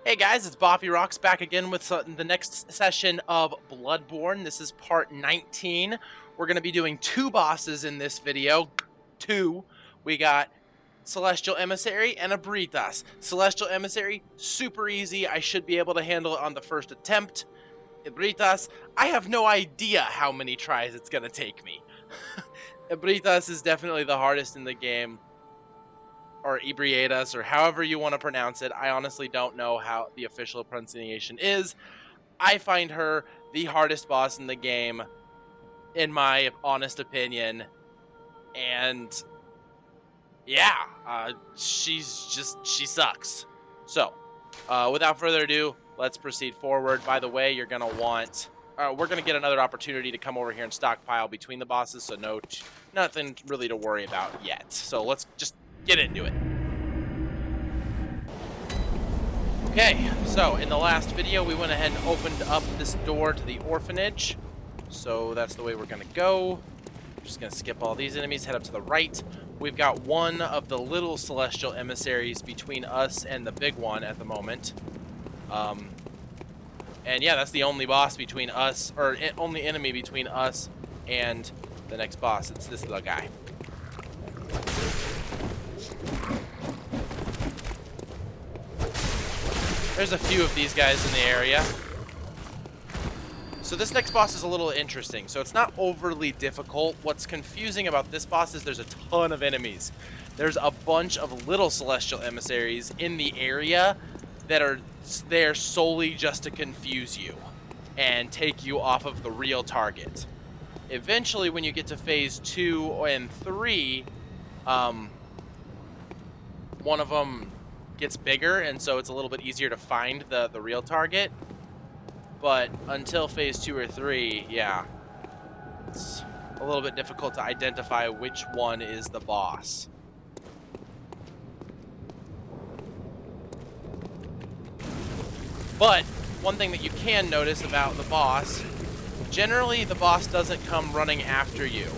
Hey guys, it's Boppy Rocks back again with the next session of Bloodborne. This is part 19. We're going to be doing two bosses in this video. Two. We got Celestial Emissary and Ebrietas. Celestial Emissary, super easy. I should be able to handle it on the first attempt. Ebrietas, I have no idea how many tries it's going to take me. Ebrietas is definitely the hardest in the game. Or Ebrietas, or however you want to pronounce it. I honestly don't know how the official pronunciation is. I find her the hardest boss in the game, in my honest opinion. And yeah, she sucks. So, without further ado, let's proceed forward. By the way, you're gonna want, we're gonna get another opportunity to come over here and stockpile between the bosses, so nothing really to worry about yet. So let's just get into it. Okay, so in the last video, we went ahead and opened up this door to the orphanage. So that's the way we're gonna go. I'm just gonna skip all these enemies, head up to the right. We've got one of the little celestial emissaries between us and the big one at the moment. And yeah, that's the only boss between us, or only enemy between us and the next boss. It's this little guy. There's a few of these guys in the area. So this next boss is a little interesting. So it's not overly difficult. What's confusing about this boss is there's a ton of enemies. There's a bunch of little celestial emissaries in the area that are there solely just to confuse you and take you off of the real target. Eventually, when you get to phase 2 and 3, one of them gets bigger, and so it's a little bit easier to find the real target. But until phase 2 or 3, yeah, it's a little bit difficult to identify which one is the boss. But one thing that you can notice about the boss, generally the boss doesn't come running after you.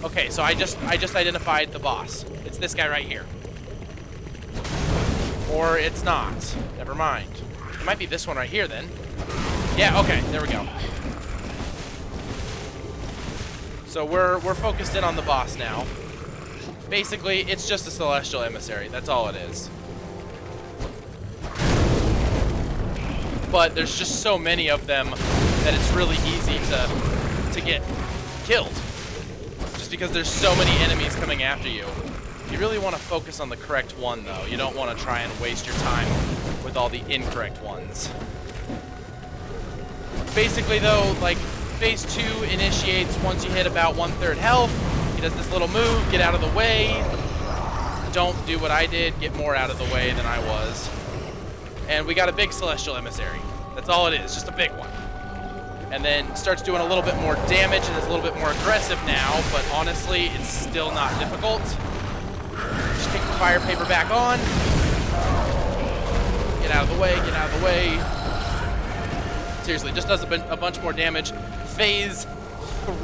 Okay, so I just identified the boss. It's this guy right here. Or it's not. Never mind. It might be this one right here then. Yeah, okay, there we go. So we're focused in on the boss now. Basically, it's just a celestial emissary. That's all it is. But there's just so many of them that it's really easy to get killed. Just because there's so many enemies coming after you. You really want to focus on the correct one, though. You don't want to try and waste your time with all the incorrect ones. Basically, though, like, phase 2 initiates once you hit about 1/3 health. He does this little move, get out of the way. Don't do what I did, get more out of the way than I was. And we got a big celestial emissary. That's all it is, just a big one. And then starts doing a little bit more damage and is a little bit more aggressive now, but honestly, it's still not difficult. Just kick the fire paper back on. Get out of the way, get out of the way. Seriously, just does a bunch more damage. Phase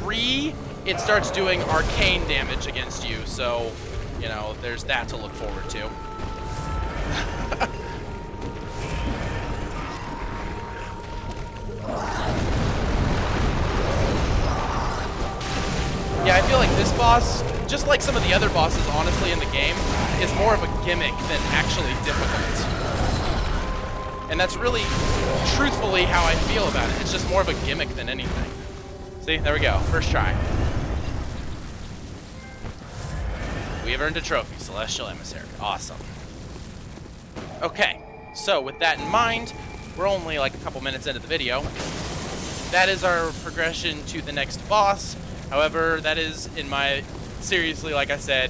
3, it starts doing arcane damage against you, so, you know, there's that to look forward to. Yeah, I feel like this boss, just like some of the other bosses, honestly, in the game, is more of a gimmick than actually difficult. And that's really, truthfully, how I feel about it. It's just more of a gimmick than anything. See, there we go, first try. We have earned a trophy, Celestial Emissary. Awesome. Okay, so with that in mind, we're only like a couple minutes into the video. That is our progression to the next boss. However, that is, seriously, like I said,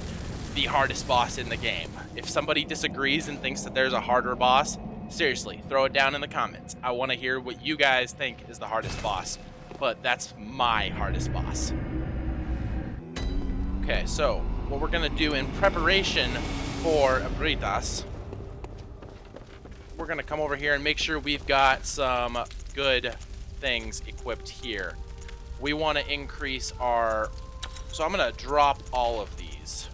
the hardest boss in the game. If somebody disagrees and thinks that there's a harder boss, seriously, throw it down in the comments. I want to hear what you guys think is the hardest boss, but that's my hardest boss. Okay, so what we're going to do in preparation for Ebrietas, we're going to come over here and make sure we've got some good things equipped here. We want to increase our... So I'm going to drop all of these.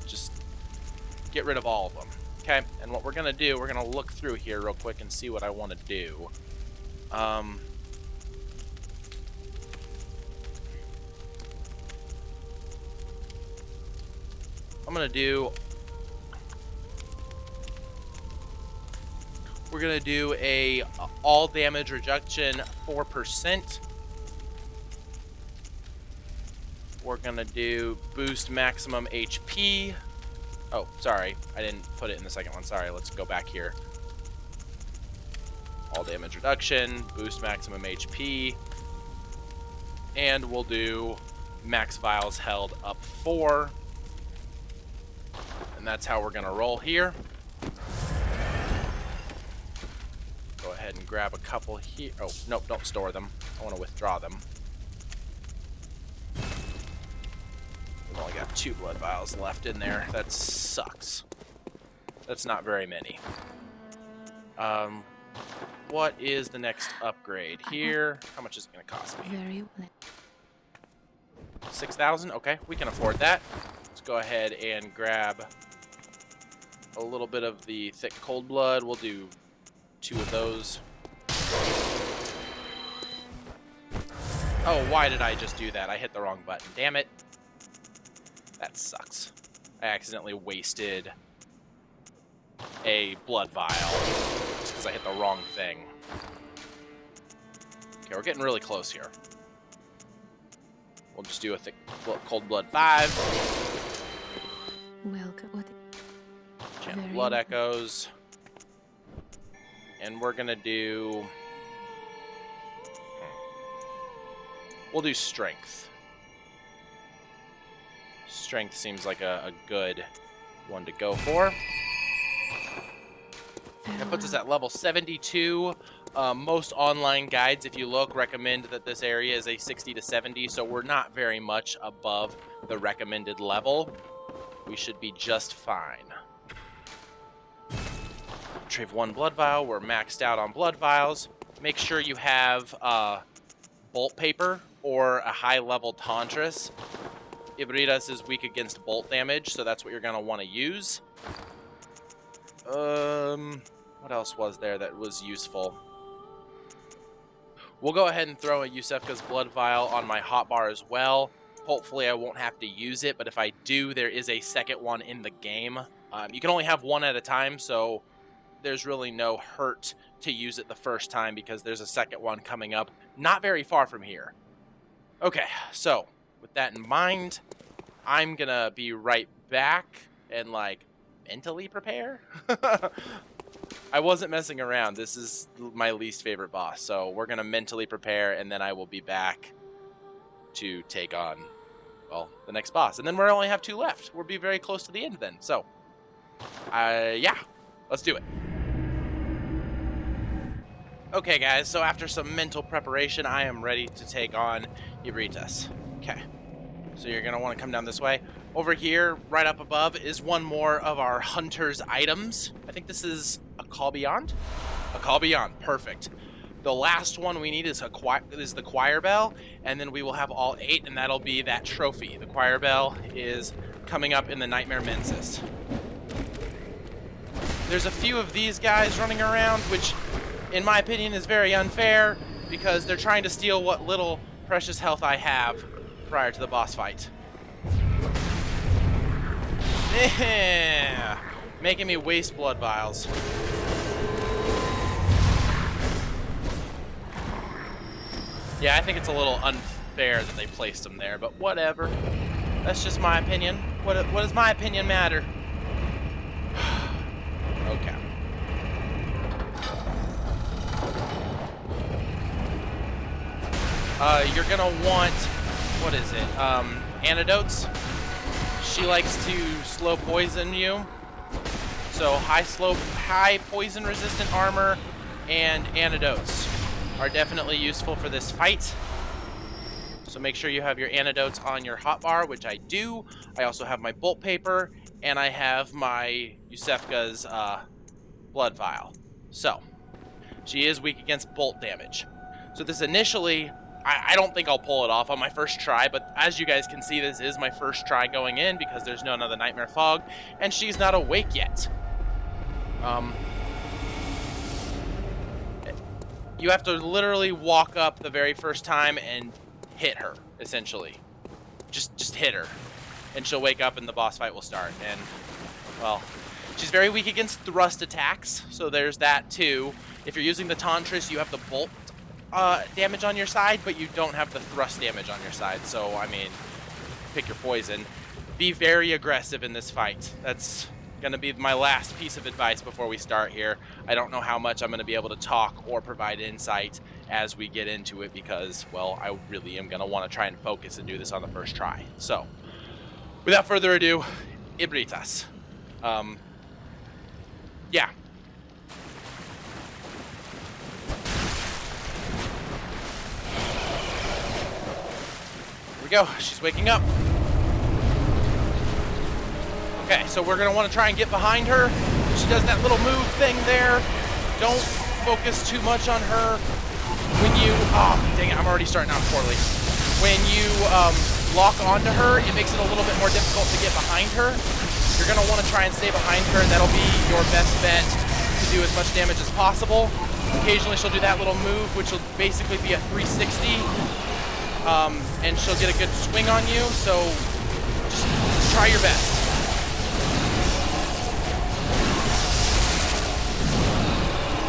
Just get rid of all of them. Okay, and what we're gonna do, we're gonna look through here real quick and see what I want to do. I'm gonna do. We're gonna do a all damage reduction 4%. We're gonna do boost maximum HP. Oh, sorry, I didn't put it in the second one. Sorry, let's go back here. All damage reduction, boost maximum HP, and we'll do max vials held up 4. And that's how we're gonna roll here. Go ahead and grab a couple here. Oh, nope, don't store them. I want to withdraw them. We've only got 2 blood vials left in there. That sucks. That's not very many. What is the next upgrade here? How much is it going to cost me? 6,000? Okay, we can afford that. Let's go ahead and grab a little bit of the thick cold blood. We'll do 2 of those. Oh, why did I just do that? I hit the wrong button. Damn it. That sucks. I accidentally wasted a blood vial just because I hit the wrong thing. Okay, we're getting really close here. We'll just do a thick cold blood 5. Welcome. Channel blood echoes. And we're gonna do. We'll do strength. Strength seems like a good one to go for. That puts us at level 72. Most online guides, if you look, recommend that this area is a 60 to 70, so we're not very much above the recommended level. We should be just fine. Retrieve 1 blood vial. We're maxed out on blood vials. Make sure you have bolt paper or a high-level Tantras. Ebrietas is weak against bolt damage, so that's what you're going to want to use. What else was there that was useful? We'll go ahead and throw a Yusefka's blood vial on my hotbar as well. Hopefully I won't have to use it, but if I do, there is a second one in the game. You can only have 1 at a time, so there's really no hurt to use it the first time because there's a second one coming up not very far from here. Okay, so with that in mind, I'm gonna be right back and like mentally prepare. I wasn't messing around. This is my least favorite boss, so we're gonna mentally prepare and then I will be back to take on, well, the next boss. And then we'll only have 2 left. We'll be very close to the end then. So, yeah, let's do it. Okay, guys, so after some mental preparation, I am ready to take on Ebrietas. Okay, so you're going to want to come down this way. Over here, right up above, is one more of our hunter's items. I think this is a Call Beyond? A Call Beyond, perfect. The last one we need is the choir bell, and then we will have all 8, and that'll be that trophy. The choir bell is coming up in the Nightmare Mensis. There's a few of these guys running around, which, in my opinion, is very unfair, because they're trying to steal what little precious health I have prior to the boss fight. Yeah, making me waste blood vials. Yeah, I think it's a little unfair that they placed them there, but whatever. That's just my opinion. What does my opinion matter? Okay. You're gonna want, what is it? Antidotes. She likes to slow poison you. So high poison resistant armor and antidotes are definitely useful for this fight. So make sure you have your antidotes on your hotbar, which I do. I also have my bolt paper, and I have my Yusefka's blood vial. So, she is weak against bolt damage. So this initially, I don't think I'll pull it off on my first try, but as you guys can see, this is my first try going in because there's none of the Nightmare Fog, and she's not awake yet. You have to literally walk up the very first time and hit her, essentially. Just hit her, and she'll wake up and the boss fight will start. And, well, she's very weak against thrust attacks, so there's that too. If you're using the Tantris, you have the bolt damage on your side, but you don't have the thrust damage on your side. So, I mean, pick your poison. Be very aggressive in this fight. That's going to be my last piece of advice before we start here. I don't know how much I'm going to be able to talk or provide insight as we get into it because, well, I really am going to want to try and focus and do this on the first try. So, without further ado, Ebrietas. Yeah. Here we go. She's waking up. Okay, so we're going to want to try and get behind her. She does that little move thing there. Don't focus too much on her. When you... Oh, dang it, I'm already starting out poorly. When you lock onto her, it makes it a little bit more difficult to get behind her. You're going to want to try and stay behind her, and that'll be your best bet to do as much damage as possible. Occasionally, she'll do that little move, which will basically be a 360, and she'll get a good swing on you, so just try your best.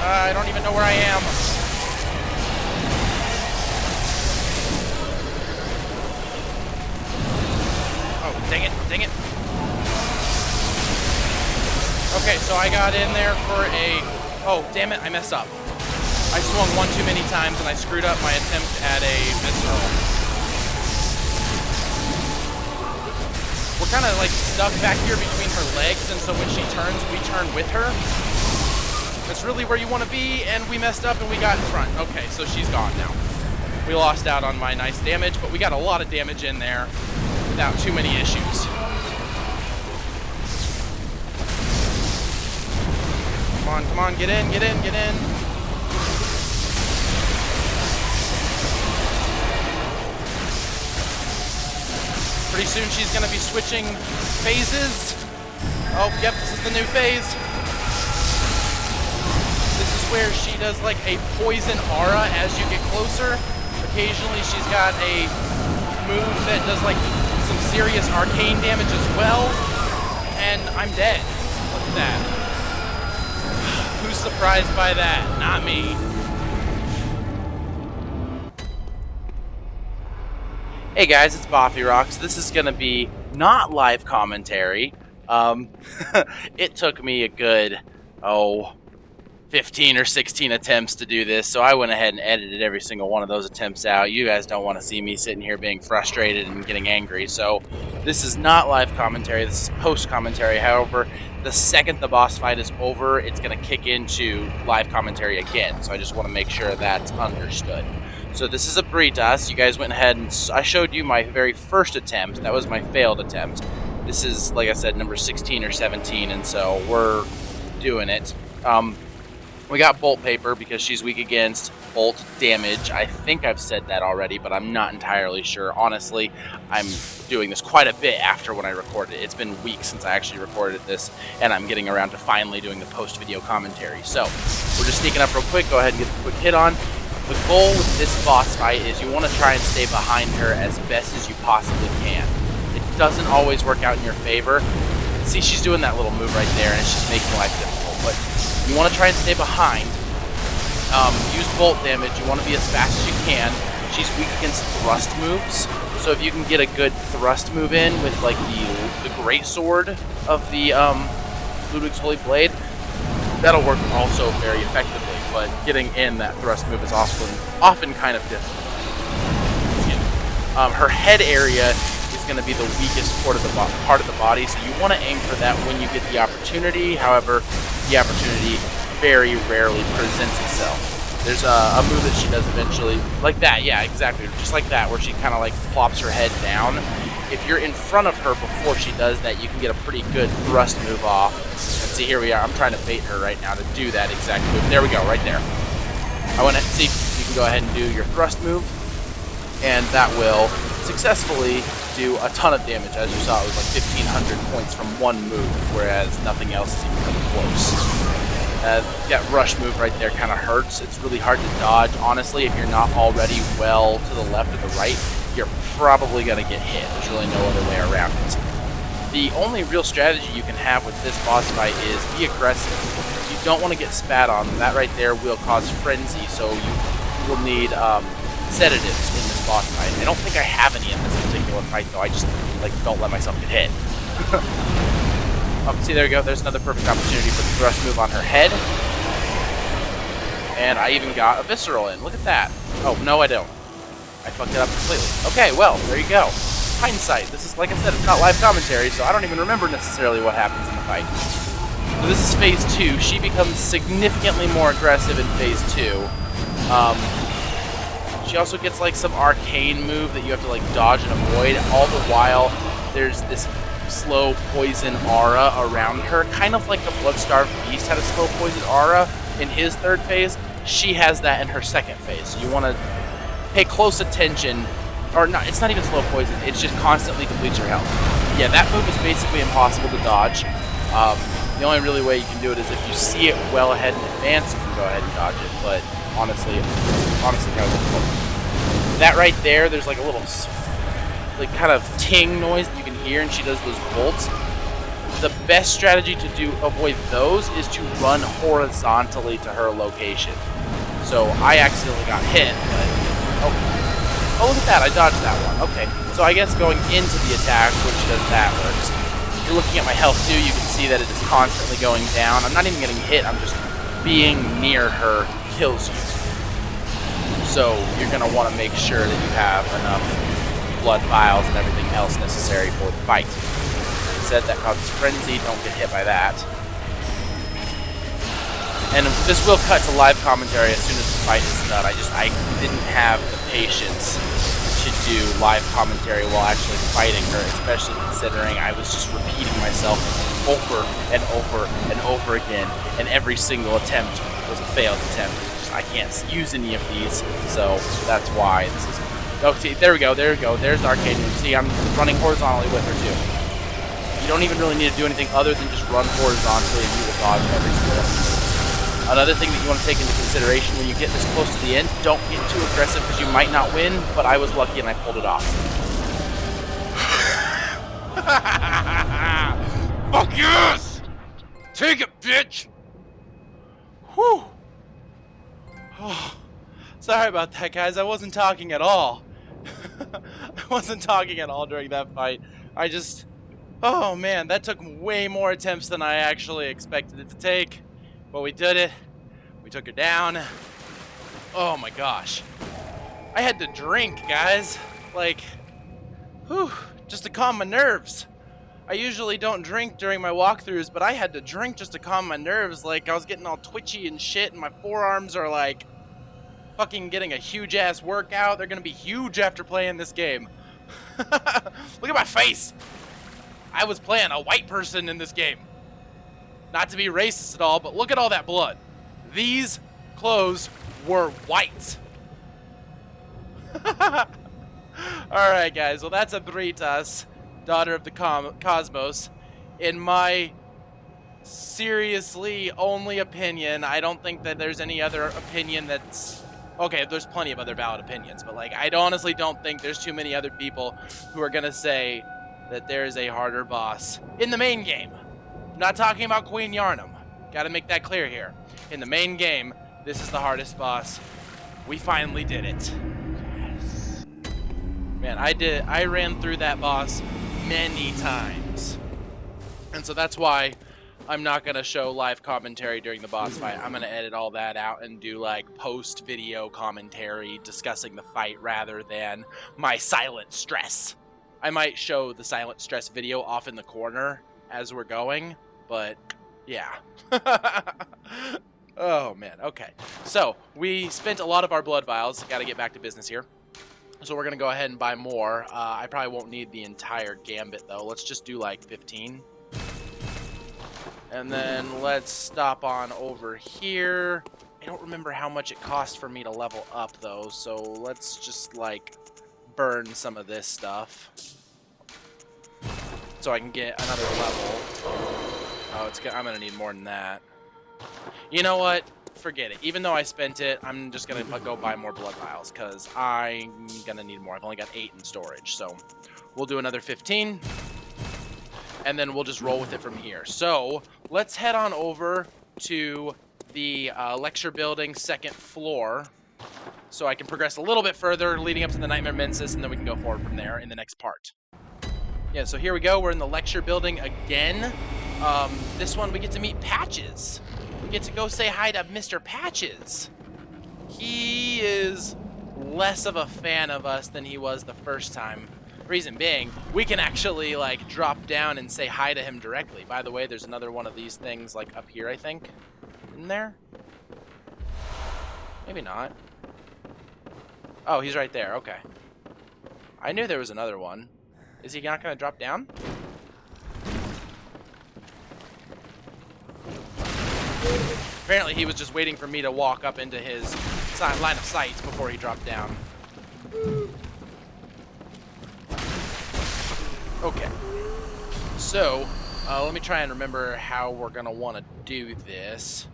I don't even know where I am. Oh, dang it, dang it. Okay, so I got in there for a... Oh, damn it, I messed up. I swung one too many times and I screwed up my attempt at a visceral. We're kind of like stuck back here between her legs, and so when she turns, we turn with her. That's really where you want to be, and we messed up and we got in front. Okay, so she's gone now. We lost out on my nice damage, but we got a lot of damage in there without too many issues. Come on, get in, get in, get in. Pretty soon she's going to be switching phases. Oh, yep, this is the new phase. Where she does like a poison aura as you get closer. Occasionally she's got a move that does like some serious arcane damage as well. And I'm dead. Look at that. Who's surprised by that? Not me. Hey guys, it's Boffy Rocks. This is gonna be not live commentary. It took me a good, 15 or 16 attempts to do this, so I went ahead and edited every single one of those attempts out. You guys don't want to see me sitting here being frustrated and getting angry, so this is not live commentary, this is post-commentary. However, the second the boss fight is over, it's going to kick into live commentary again, so I just want to make sure that's understood. So this is Ebrietas. You guys went ahead and I showed you my very first attempt. That was my failed attempt. This is, like I said, number 16 or 17, and so we're doing it. We got bolt paper because she's weak against bolt damage. I think I've said that already, but I'm not entirely sure. Honestly, I'm doing this quite a bit after when I recorded it. It's been weeks since I actually recorded this, and I'm getting around to finally doing the post-video commentary. So, we're just sneaking up real quick. Go ahead and get a quick hit on. The goal with this boss fight is you want to try and stay behind her as best as you possibly can. It doesn't always work out in your favor. See, she's doing that little move right there, and it's just making life difficult, but you want to try and stay behind. Use bolt damage. You want to be as fast as you can. She's weak against thrust moves, so if you can get a good thrust move in with like the great sword of the Ludwig's Holy Blade, that'll work also very effectively. But getting in that thrust move is often kind of difficult. Her head area is going to be the weakest part of the body, so you want to aim for that when you get the opportunity. However, the opportunity very rarely presents itself. There's a move that she does eventually, like that, yeah, exactly, just like that, where she kind of like plops her head down. If you're in front of her before she does that, you can get a pretty good thrust move off. And see, here we are. I'm trying to bait her right now to do that exact move. There we go, right there. I want to see if you can go ahead and do your thrust move, and that will successfully do a ton of damage. As you saw, it was like 1,500 points from one move, whereas nothing else is even close. That rush move right there kind of hurts. It's really hard to dodge, honestly. If you're not already well to the left or the right, you're probably going to get hit. There's really no other way around it. The only real strategy you can have with this boss fight is be aggressive. You don't want to get spat on. That right there will cause frenzy, so you will need sedatives in this boss fight. I don't think I have any in this particular fight, though. I just don't let myself get hit. See, there we go. There's another perfect opportunity for the thrust move on her head. And I even got a visceral in. Look at that. Oh, no, I don't. I fucked it up completely. Okay, well, there you go. Hindsight. This is, like I said, it's not live commentary, so I don't even remember necessarily what happens in the fight. So this is phase 2. She becomes significantly more aggressive in phase 2. She also gets like some arcane move that you have to like dodge and avoid. All the while, there's this slow poison aura around her, kind of like the Blood-Starved Beast had a slow poison aura in his third phase. She has that in her second phase, so you want to pay close attention. Or not, it's not even slow poison, it's just constantly depletes your health. Yeah, that move is basically impossible to dodge. The only really way you can do it is if you see it well ahead in advance, you can go ahead and dodge it, but honestly kind of difficult. That right there, there's like a little kind of ting noise that you can hear, and she does those bolts. The best strategy to avoid those is to run horizontally to her location. So I accidentally got hit, but oh, look at that, I dodged that one. Okay, so I guess going into the attack, which does that, works. If you're looking at my health too, you can see that it is constantly going down. I'm not even getting hit, I'm just being near her kills you. So you're going to want to make sure that you have enough blood vials and everything else necessary for the fight. Instead, that causes frenzy. Don't get hit by that. And this will cut to live commentary as soon as the fight is done. I didn't have the patience to do live commentary while actually fighting her, especially considering I was just repeating myself over and over and over again, and every single attempt was a failed attempt. I can't use any of these, so that's why this is... Oh, see, there we go, there's the arcade move. See, I'm running horizontally with her, too. You don't even really need to do anything other than just run horizontally and you will dodge every skill. Another thing that you want to take into consideration when you get this close to the end, don't get too aggressive because you might not win, but I was lucky and I pulled it off. Fuck yes! Take it, bitch! Whew. Oh, sorry about that, guys. I wasn't talking at all. I wasn't talking at all during that fight. Oh man, that took way more attempts than I actually expected it to take. But we did it. We took her down. Oh my gosh. I had to drink, guys. Like, whew, just to calm my nerves. I usually don't drink during my walkthroughs, but I had to drink just to calm my nerves. Like, I was getting all twitchy and shit, and my forearms are like fucking getting a huge ass workout. They're gonna be huge after playing this game. Look at my face. I was playing a white person in this game. Not to be racist at all, but look at all that blood. These clothes were white. Alright guys, well that's Ebrietas, daughter of the cosmos. In my seriously only opinion, I don't think that there's any other opinion that's... Okay, there's plenty of other valid opinions, but like, I honestly don't think there's too many other people who are gonna say that there's a harder boss in the main game. I'm not talking about Queen Yarnum. Gotta make that clear here. In the main game, this is the hardest boss. We finally did it. Yes. Man, I ran through that boss many times. And so that's why I'm not gonna show live commentary during the boss fight. I'm gonna edit all that out and do like post-video commentary discussing the fight rather than my silent stress. I might show the silent stress video off in the corner as we're going, but yeah. Oh man, okay. So, we spent a lot of our blood vials. Gotta get back to business here. So we're gonna go ahead and buy more. I probably won't need the entire gambit though. Let's just do like 15. And then let's stop on over here. I don't remember how much it costs for me to level up though, so let's just like burn some of this stuff so I can get another level. Oh, I'm gonna need more than that. You know what? Forget it. Even though I spent it, I'm just gonna go buy more blood vials because I'm gonna need more. I've only got 8 in storage, so we'll do another 15, and then we'll just roll with it from here. So let's head on over to the lecture building, 2nd floor, so I can progress a little bit further, leading up to the Nightmare Mensis, and then we can go forward from there in the next part. Yeah, so here we go. We're in the lecture building again. This one we get to meet Patches. We get to go say hi to Mr. Patches. He is less of a fan of us than he was the first time. Reason being, we can actually like drop down and say hi to him directly. By the way, there's another one of these things like up here, I think. In there? Maybe not. Oh, he's right there. Okay. I knew there was another one. Is he not going to drop down? Apparently he was just waiting for me to walk up into his line of sight before he dropped down. Okay. So, let me try and remember how we're going to want to do this.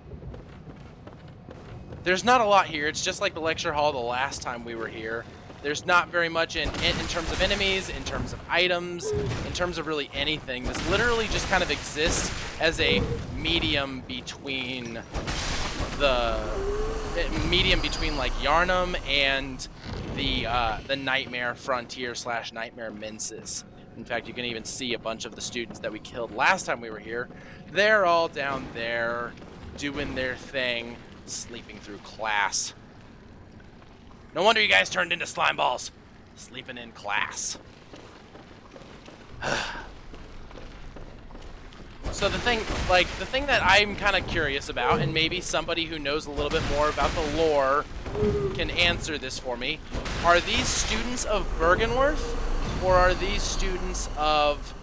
There's not a lot here. It's just like the lecture hall the last time we were here. There's not very much in terms of enemies, in terms of items, in terms of really anything. This literally just kind of exists as a medium between like Yarnum and the Nightmare Frontier / Nightmare Mensis. In fact, you can even see a bunch of the students that we killed last time we were here. They're all down there doing their thing, sleeping through class. No wonder you guys turned into slime balls. Sleeping in class. So the thing that I'm kind of curious about, and maybe somebody who knows a little bit more about the lore can answer this for me, are these students of Bergenworth, or are these students of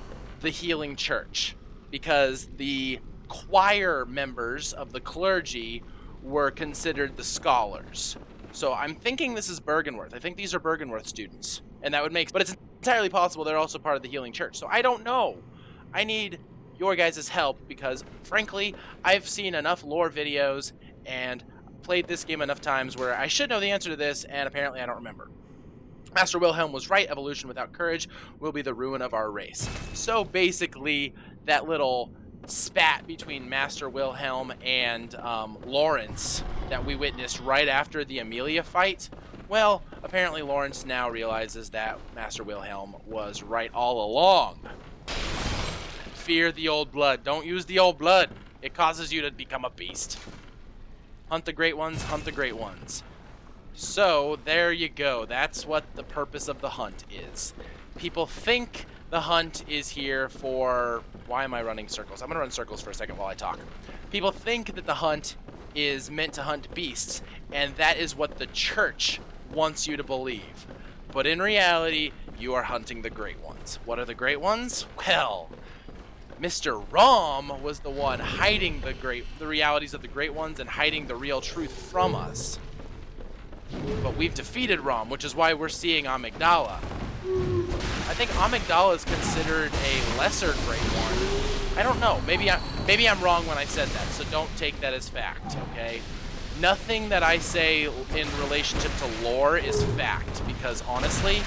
the Healing Church? Because the choir members of the clergy were considered the scholars. So I'm thinking this is Bergenworth. I think these are Bergenworth students. And that would make... But it's entirely possible they're also part of the Healing Church. So I don't know. I need your guys' help because, frankly, I've seen enough lore videos and played this game enough times where I should know the answer to this, and apparently I don't remember. Master Wilhelm was right. Evolution without courage will be the ruin of our race. So basically, that little spat between Master Wilhelm and Lawrence that we witnessed right after the Amelia fight, well, apparently Lawrence now realizes that Master Wilhelm was right all along. Fear the old blood. Don't use the old blood. It causes you to become a beast. Hunt the great ones, hunt the great ones. So, there you go. That's what the purpose of the hunt is. People think the hunt is here for... Why am I running circles? I'm going to run circles for a second while I talk. People think that the hunt is meant to hunt beasts, and that is what the church wants you to believe. But in reality, you are hunting the great ones. What are the great ones? Well, Mr. Rom was the one hiding the realities of the great ones and hiding the real truth from us. But we've defeated Rom, which is why we're seeing Amygdala. I think Amygdala is considered a lesser great one. I don't know. Maybe I'm wrong when I said that, so don't take that as fact, okay? Nothing that I say in relationship to lore is fact, because honestly,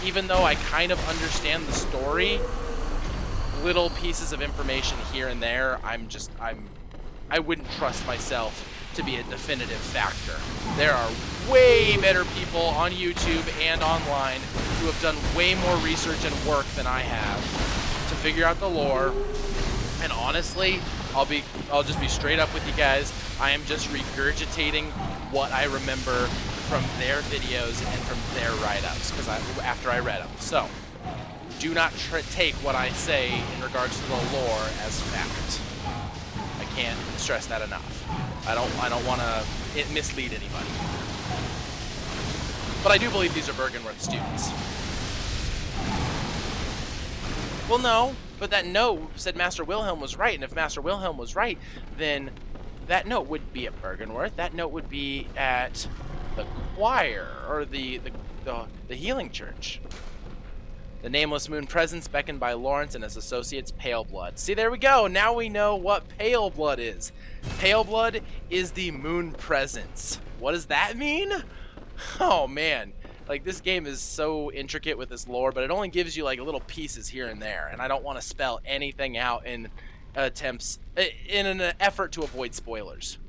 even though I kind of understand the story, little pieces of information here and there, I wouldn't trust myself to be a definitive factor. There are way better people on YouTube and online who have done way more research and work than I have to figure out the lore. And honestly, I'll just be straight up with you guys. I am just regurgitating what I remember from their videos and from their write-ups after I read them. So, do not take what I say in regards to the lore as fact. I can't stress that enough. I don't want to mislead anybody. But I do believe these are Bergenworth students. Well, no, but that note said Master Wilhelm was right, and if Master Wilhelm was right, then that note would be at Bergenworth. That note would be at the choir or the Healing Church. The nameless moon presence beckoned by Lawrence and his associates Pale Blood. See, there we go. Now we know what Pale Blood is. Pale Blood is the moon presence. What does that mean? Oh man, like this game is so intricate with this lore, but it only gives you like little pieces here and there, and I don't want to spell anything out in an effort to avoid spoilers.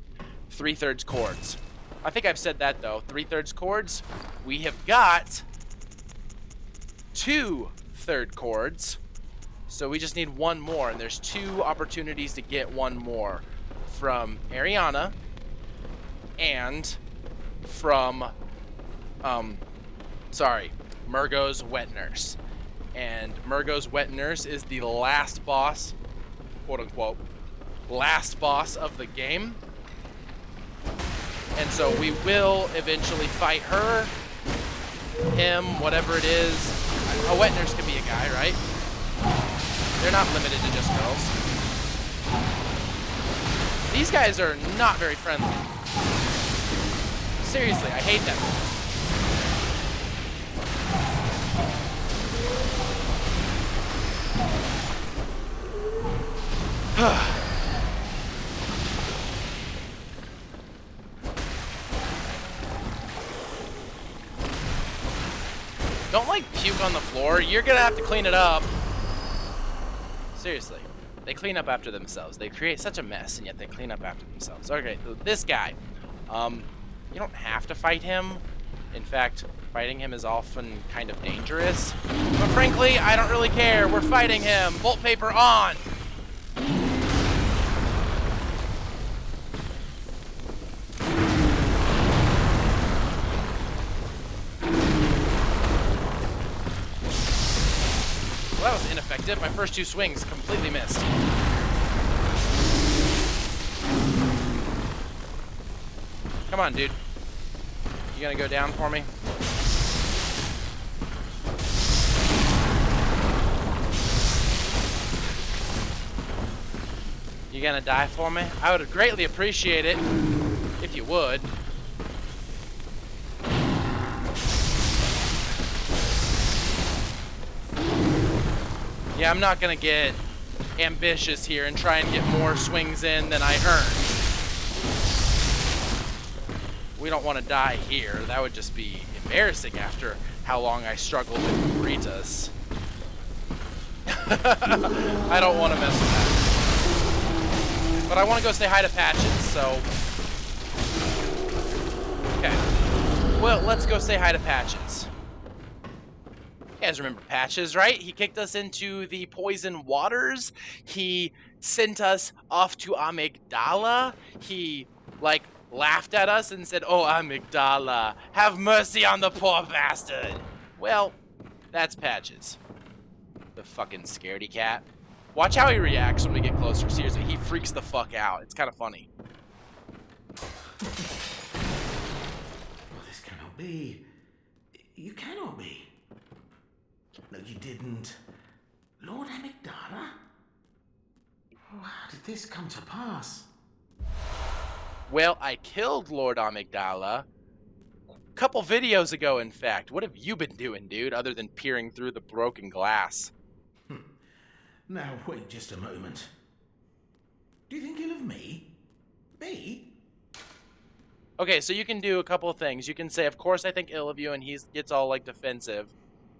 3/3 chords. I think I've said that though. 3/3 chords. We have got 2/3 chords, so we just need one more, and there's 2 opportunities to get one more from Ariana and from Murgo's Wet Nurse. And Murgo's Wet Nurse is the last boss, quote unquote, last boss of the game. And so we will eventually fight her, him, whatever it is. A wet nurse can be a guy, right? They're not limited to just girls. These guys are not very friendly. Seriously, I hate them. Don't like puke on the floor. You're gonna have to clean it up. Seriously, they clean up after themselves. They create such a mess, and yet they clean up after themselves. Okay, so this guy, you don't have to fight him. In fact, fighting him is often kind of dangerous. But frankly, I don't really care. We're fighting him. Bolt paper on. Well, that was ineffective. My first 2 swings completely missed. Come on, dude. You gonna go down for me? You gonna die for me? I would greatly appreciate it if you would. Yeah, I'm not gonna get ambitious here and try and get more swings in than I earned. We don't want to die here. That would just be embarrassing after how long I struggled with Ebrietas. I don't want to mess with that. But I want to go say hi to Patches, so... Okay. Well, let's go say hi to Patches. You guys remember Patches, right? He kicked us into the poison waters. He sent us off to Amygdala. He, like, laughed at us and said, "Oh, Amygdala, have mercy on the poor bastard." Well, that's Patches. The fucking scaredy cat. Watch how he reacts when we get closer. Seriously, he freaks the fuck out. It's kind of funny. Well, this cannot be. You cannot be. No, you didn't. Lord Amygdala? How did this come to pass? Well, I killed Lord Amygdala a couple videos ago, in fact. What have you been doing, dude, other than peering through the broken glass? Now, wait just a moment. Do you think ill of me? Me? Okay, so you can do a couple of things. You can say, of course I think ill of you, and he gets all, like, defensive.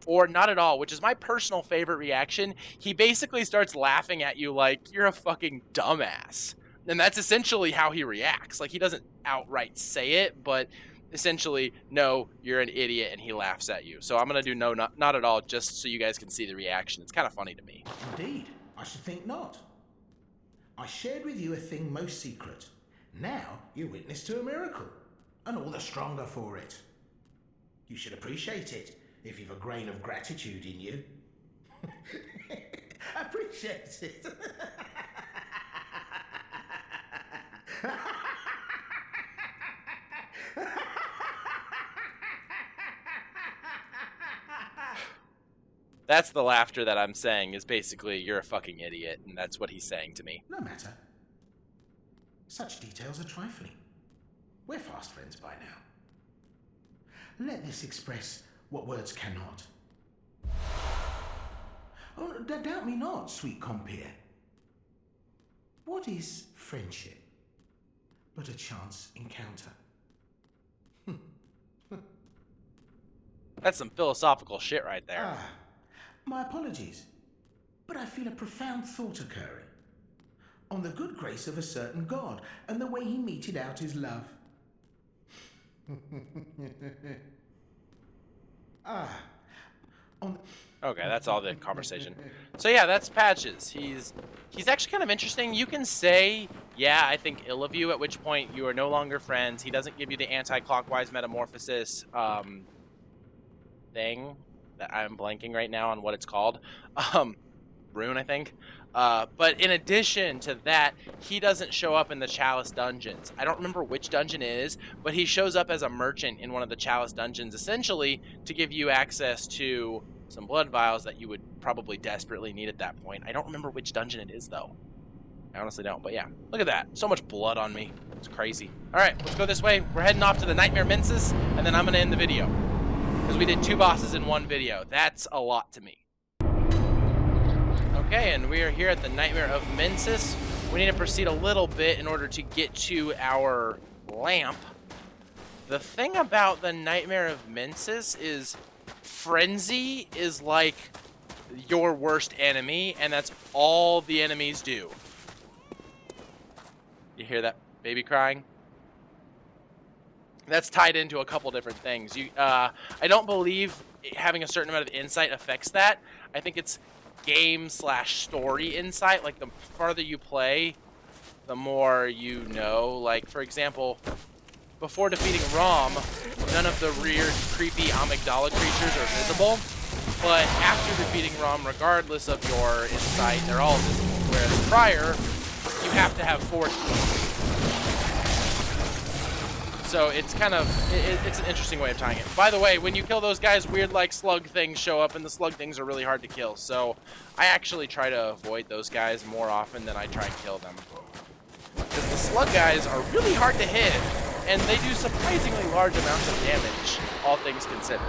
Or not at all, which is my personal favorite reaction. He basically starts laughing at you like you're a fucking dumbass. And that's essentially how he reacts. Like, he doesn't outright say it, but essentially, no, you're an idiot, and he laughs at you. So I'm going to do no, not at all, just so you guys can see the reaction. It's kind of funny to me. Indeed, I should think not. I shared with you a thing most secret. Now you're witness to a miracle, and all the stronger for it. You should appreciate it. If you've a grain of gratitude in you. Appreciate it. That's the laughter that I'm saying is basically, you're a fucking idiot, and that's what he's saying to me. No matter. Such details are trifling. We're fast friends by now. Let this express what words cannot. Oh, doubt me not, sweet compeer. What is friendship but a chance encounter? That's some philosophical shit right there. Ah, my apologies, but I feel a profound thought occurring on the good grace of a certain god and the way he meted out his love. Ah, on... Okay, that's all the conversation. So yeah, that's Patches. He's actually kind of interesting. You can say, yeah, I think ill of you, at which point you are no longer friends. He doesn't give you the anti-clockwise metamorphosis thing that I'm blanking right now on what it's called. Rune, I think. But in addition to that, he doesn't show up in the Chalice dungeons. I don't remember which dungeon it is, but he shows up as a merchant in one of the Chalice dungeons, essentially to give you access to some blood vials that you would probably desperately need at that point. I don't remember which dungeon it is, though. I honestly don't, but yeah. Look at that. So much blood on me. It's crazy. All right, let's go this way. We're heading off to the Nightmare Mensis, and then I'm going to end the video. Because we did 2 bosses in 1 video. That's a lot to me. Okay, and we are here at the Nightmare of Mensis. We need to proceed a little bit in order to get to our lamp. The thing about the Nightmare of Mensis is Frenzy is like your worst enemy, and that's all the enemies do. You hear that baby crying? That's tied into a couple different things. I don't believe having a certain amount of insight affects that. I think it's game/story insight. Like, the farther you play, the more you know. Like, for example, before defeating Rom, none of the weird, creepy amygdala creatures are visible. But after defeating Rom, regardless of your insight, they're all visible. Whereas prior, you have to have 40. So it's kind of, it's an interesting way of tying it. By the way, when you kill those guys, weird like slug things show up, and the slug things are really hard to kill. So I actually try to avoid those guys more often than I try and kill them. Because the slug guys are really hard to hit, and they do surprisingly large amounts of damage, all things considered.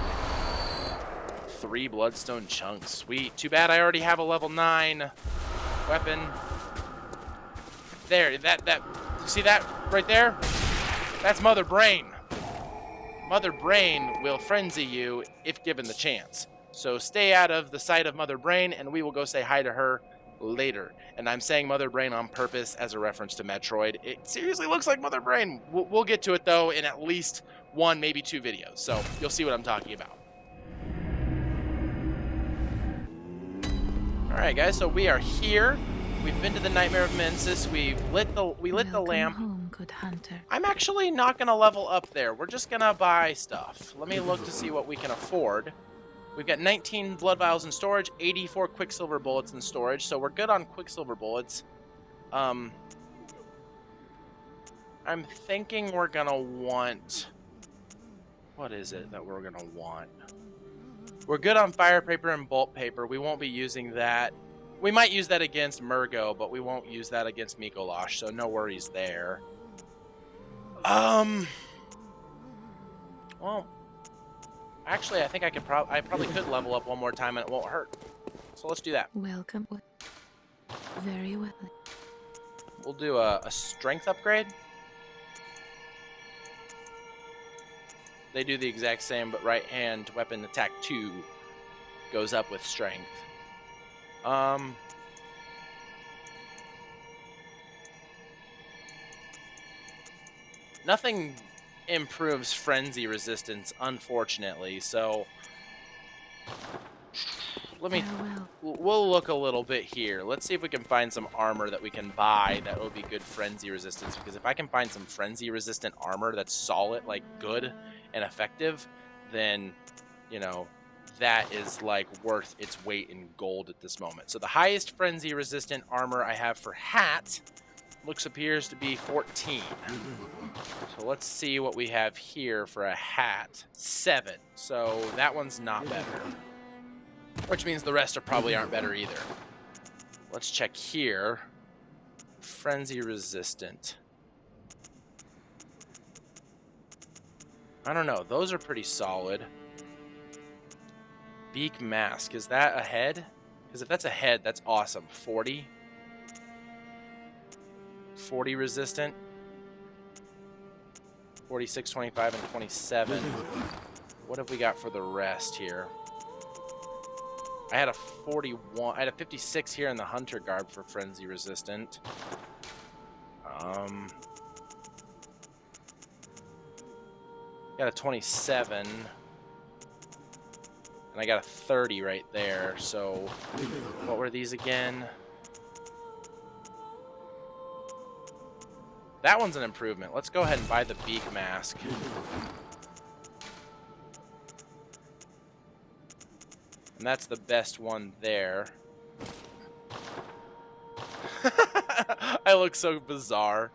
3 bloodstone chunks, sweet. Too bad I already have a level 9 weapon. There, see that right there? That's Mother Brain. Mother Brain will frenzy you if given the chance. So stay out of the sight of Mother Brain, and we will go say hi to her later. And I'm saying Mother Brain on purpose as a reference to Metroid. It seriously looks like Mother Brain. We'll get to it, though, in at least 1, maybe 2 videos. So you'll see what I'm talking about. Alright, guys, so we are here. We've been to the Nightmare of Mensis. We lit the lamp. Home, good hunter. I'm actually not going to level up there. We're just going to buy stuff. Let me look to see what we can afford. We've got 19 blood vials in storage, 84 quicksilver bullets in storage, so we're good on quicksilver bullets. I'm thinking we're going to want... What is it that we're going to want? We're good on fire paper and bolt paper. We won't be using that. We might use that against Murgo, but we won't use that against Mikolash, so no worries there. Well, actually, I think I probably could level up 1 more time and it won't hurt. So let's do that. Welcome. Very well. We'll do a strength upgrade. They do the exact same, but right hand weapon attack 2 goes up with strength. Nothing improves frenzy resistance, unfortunately, so we'll look a little bit here. Let's see if we can find some armor that we can buy that will be good frenzy resistance, because if I can find some frenzy resistant armor that's solid, like good and effective, then, you know, that is like worth its weight in gold at this moment. So the highest frenzy resistant armor I have for hat appears to be 14. So let's see what we have here for a hat. 7. So that one's not better, which means the rest probably aren't better either. Let's check here. Frenzy resistant. I don't know. Those are pretty solid. Beak mask. Is that a head? Because if that's a head, that's awesome. 40. 40 resistant. 46, 25, and 27. What have we got for the rest here? I had a 41. I had a 56 here in the Hunter garb for frenzy resistant. Got a 27. And I got a 30 right there. So what were these again? That one's an improvement. Let's go ahead and buy the beak mask. And that's the best one there. I look so bizarre.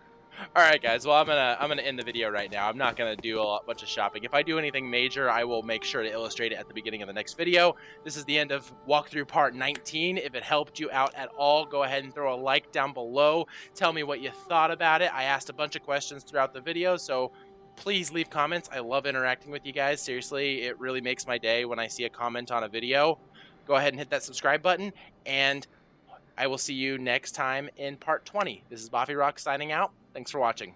All right, guys. Well, I'm gonna end the video right now. I'm not gonna do a bunch of shopping. If I do anything major, I will make sure to illustrate it at the beginning of the next video. This is the end of walkthrough part 19. If it helped you out at all, go ahead and throw a like down below. Tell me what you thought about it. I asked a bunch of questions throughout the video, so please leave comments. I love interacting with you guys. Seriously, it really makes my day when I see a comment on a video. Go ahead and hit that subscribe button, and I will see you next time in part 20. This is BoffyRock signing out. Thanks for watching.